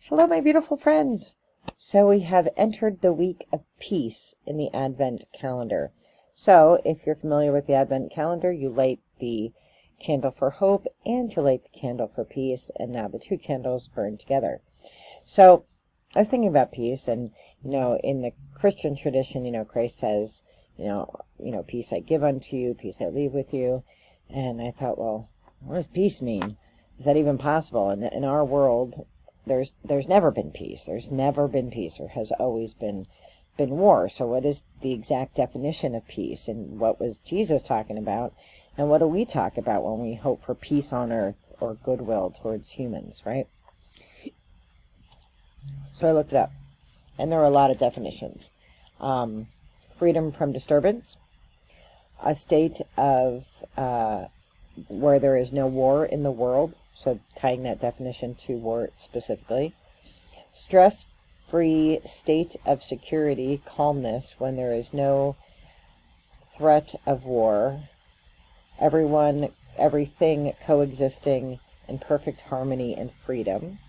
Hello, my beautiful friends. So we have entered the week of peace in the Advent calendar. So if you're familiar with the Advent calendar, you light the candle for hope and you light the candle for peace, and now the two candles burn together. So I was thinking about peace, and in the Christian tradition, Christ says, peace I give unto you, peace I leave with you. And I thought, well, what does peace mean? Is that even possible? In our world, there's never been peace. There's never been peace. There has always been war. So what is the exact definition of peace? And what was Jesus talking about? And what do we talk about when we hope for peace on earth or goodwill towards humans, right? So I looked it up, and there are a lot of definitions. Freedom from disturbance, a state of where there is no war in the world, so tying that definition to war specifically. Stress-free state of security, calmness, when there is no threat of war. Everyone, everything coexisting in perfect harmony and freedom.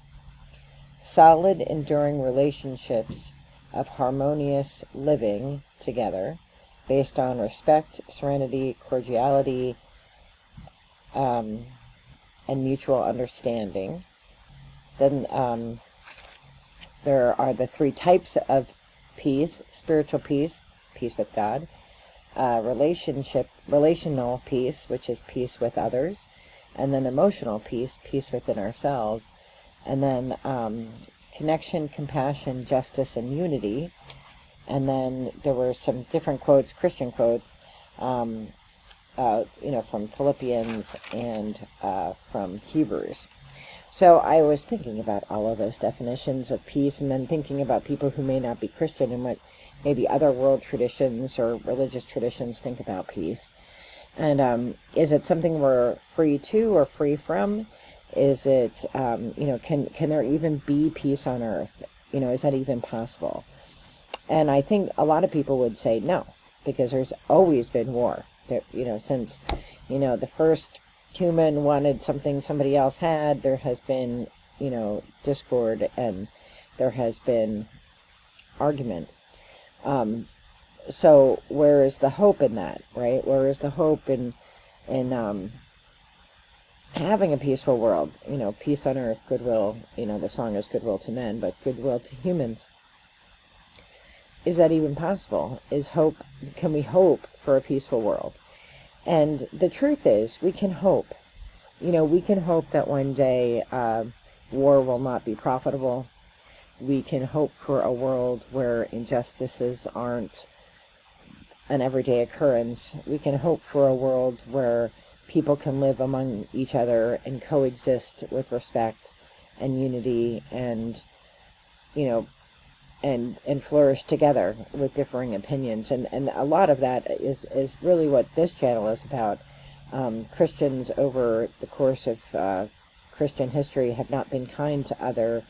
Solid, enduring relationships of harmonious living together based on respect, serenity, cordiality, and mutual understanding. Then there are the three types of peace: spiritual peace, peace with God; relational peace, which is peace with others; and then emotional peace, peace within ourselves; and then connection, compassion, justice, and unity. And then there were some different quotes, Christian quotes, from Philippians and from Hebrews. So I was thinking about all of those definitions of peace, and then thinking about people who may not be Christian and what maybe other world traditions or religious traditions think about peace. And is it something we're free to or free from? Is it, can there even be peace on earth? Is that even possible? And I think a lot of people would say no, because there's always been war. Since, the first human wanted something somebody else had, there has been, discord, and there has been argument. So where is the hope in that, right? Where is the hope in having a peaceful world? Peace on earth, goodwill. The song is goodwill to men, but goodwill to humans. Is that even possible? Can we hope for a peaceful world? And the truth is, we can hope. We can hope that one day war will not be profitable. We can hope for a world where injustices aren't an everyday occurrence. We can hope for a world where people can live among each other and coexist with respect and unity, and and flourish together with differing opinions. And a lot of that is really what this channel is about. Christians over the course of Christian history have not been kind to other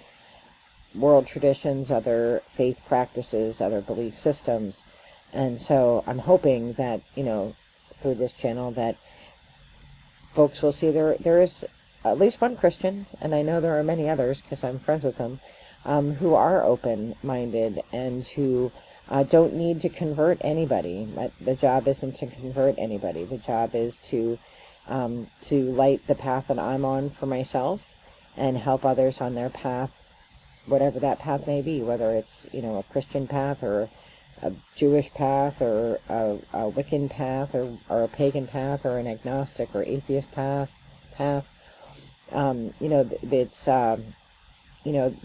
world traditions, other faith practices, other belief systems. And so I'm hoping that, through this channel, that folks will see there is at least one Christian, and I know there are many others because I'm friends with them, who are open-minded and who don't need to convert anybody. The job isn't to convert anybody. The job is to light the path that I'm on for myself and help others on their path, whatever that path may be, whether it's, a Christian path or a Jewish path or a Wiccan path or a pagan path or an agnostic or atheist path.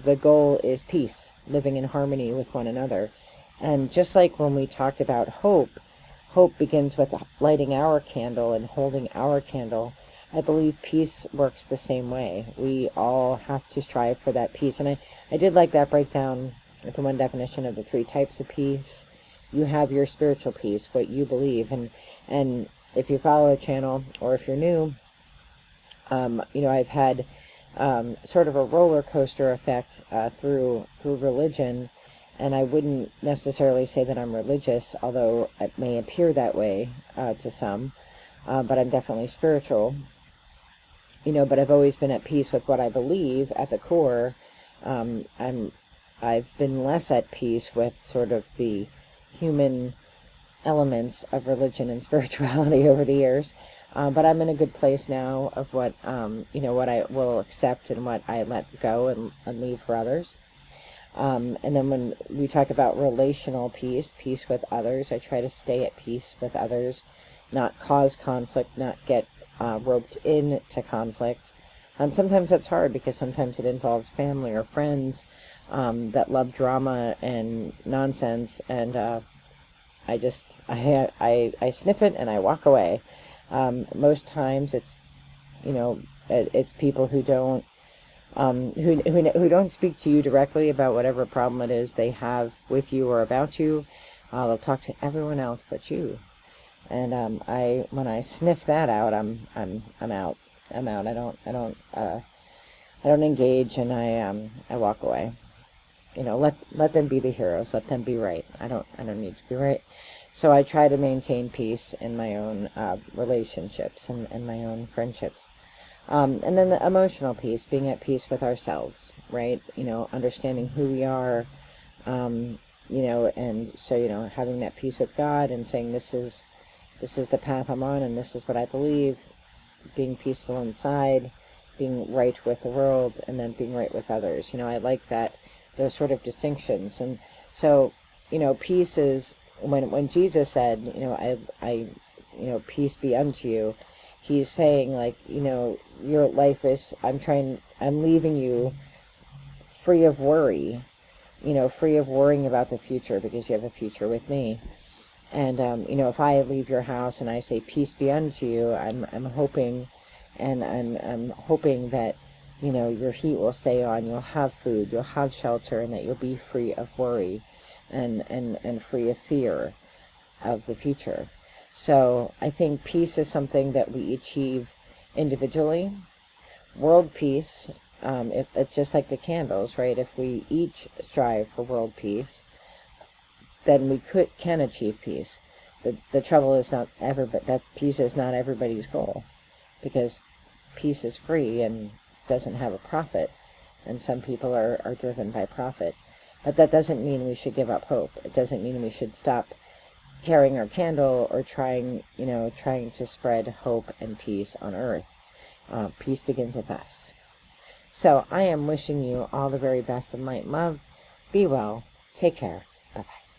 The goal is peace, living in harmony with one another. And just like when we talked about hope begins with lighting our candle and holding our candle. I believe peace works the same way. We all have to strive for that peace. And I did like that breakdown with the one definition of the three types of peace. You have your spiritual peace, what you believe. And if you follow the channel, or if you're new, I've had sort of a roller coaster effect through religion, and I wouldn't necessarily say that I'm religious, although it may appear that way to some, but I'm definitely spiritual. But I've always been at peace with what I believe at the core, I've been less at peace with sort of the human elements of religion and spirituality over the years. But I'm in a good place now of what, what I will accept and what I let go and leave for others. And then when we talk about relational peace, peace with others, I try to stay at peace with others, not cause conflict, not get roped into conflict. And sometimes that's hard because sometimes it involves family or friends that love drama and nonsense, and I sniff it and I walk away. Most times it's it's people who don't who don't speak to you directly about whatever problem it is they have with you or about you. They'll talk to everyone else but you. And when I sniff that out, I'm out. I'm out. I don't engage, and I walk away. Let them be the heroes. Let them be right. I don't need to be right. So I try to maintain peace in my own relationships and my own friendships. And then the emotional peace, being at peace with ourselves, right? Understanding who we are, and so, having that peace with God and saying, this is the path I'm on, and this is what I believe, being peaceful inside, being right with the world, and then being right with others. I like that there's sort of distinctions. And so, peace is, when Jesus said, I peace be unto you, he's saying, like, your life is, I'm leaving you free of worry, free of worrying about the future, because you have a future with me. And, if I leave your house and I say, peace be unto you, I'm hoping, and I'm hoping that, your heat will stay on, you'll have food, you'll have shelter, and that you'll be free of worry and free of fear of the future. So I think peace is something that we achieve individually. World peace, it's just like the candles, right? If we each strive for world peace, then we can achieve peace. The trouble is that peace is not everybody's goal, because peace is free and doesn't have a profit, and some people are driven by profit. But that doesn't mean we should give up hope. It doesn't mean we should stop carrying our candle or trying to spread hope and peace on earth. Peace begins with us. So I am wishing you all the very best in light and love. Be well. Take care. Bye-bye.